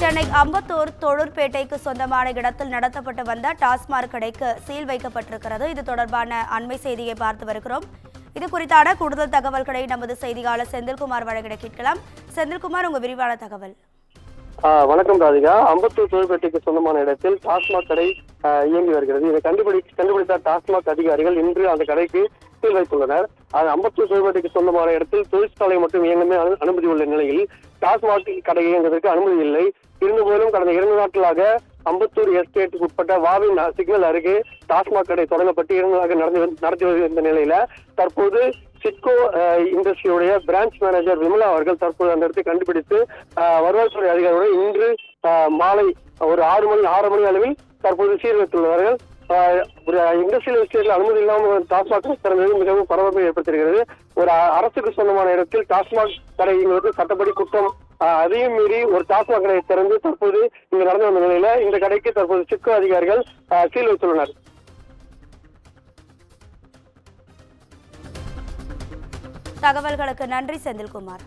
சென்னை அம்பத்தூர் தொழிற்பேட்டைக்கு சொந்தமான இடத்தில் நடத்தப்பட்டு வந்த டாஸ்மாக் கடைக்கு சீல் வைக்கப்பட்டிருக்கிறது. இது தொடர்பான அண்மை செய்தியை பார்த்து வருகிறோம். இது குறித்தான கூடுதல் தகவல்களை நமது செய்தியாளர் செந்தில்குமார் வழங்கிட கேட்கலாம். செந்தில்குமார், உங்க விரிவான தகவல். வணக்கம் ராதிகா. அம்பத்தூர் தொழிற்பேட்டைக்கு சொந்தமான இடத்தில் டாஸ்மாக் கடை இயங்கி வருகிறது. இதை கண்டுபிடித்த டாஸ்மாக் அதிகாரிகள் இன்று அந்த கடைக்கு சீல் வைத்துள்ளனர். அம்பத்தூர் தொழிற்பேட்டைக்கு சொந்தமான இடத்தில் தொழிற்சாலை மட்டும் இயங்கமே அனுமதி உள்ள நிலையில் டாஸ்மாக் கடை இயங்குவதற்கு அனுமதி இல்லை. இருந்தபோதிலும் கடந்த 2 நாட்களாக அம்பத்தூர் எஸ்டேட்டுக்கு உட்பட்ட வாவின் சிக்னல் அருகே டாஸ்மாக் கடை தொடங்கப்பட்டு 2 நாட்களாக நடத்தி வருகின்ற நிலையில தற்போது சிட்கோ இண்டஸ்ட்ரியுடைய பிரான்ச் மேனேஜர் விமலா அவர்கள் தற்போது அந்த இடத்தை கண்டுபிடித்து வருவாய்த்துறை அதிகாரிகளுடன் இன்று மாலை ஒரு 6 மணி அளவில் தற்போது சீல் வைத்துள்ளார்கள். இண்டஸ்ட்ரியல் எஸ்டேட்டில் அனுமதி இல்லாமல் டாஸ்மாக் கடை திறந்தது மிகவும் பரபரப்பை ஏற்படுத்தியிருக்கிறது. ஒரு அரசுக்கு சொந்தமான இடத்தில் டாஸ்மாக் கடை இங்கு சட்டப்படி குற்றம். அதையும் மீறி ஒரு டாஸ்மாக் கடையை திறந்து தற்போது இங்கு நடந்து வந்த நிலையில இந்த கடைக்கு தற்போது சிட்கோ அதிகாரிகள் சீல் வைத்துள்ளனர். தகவல்களுக்கு நன்றி செந்தில்குமார்.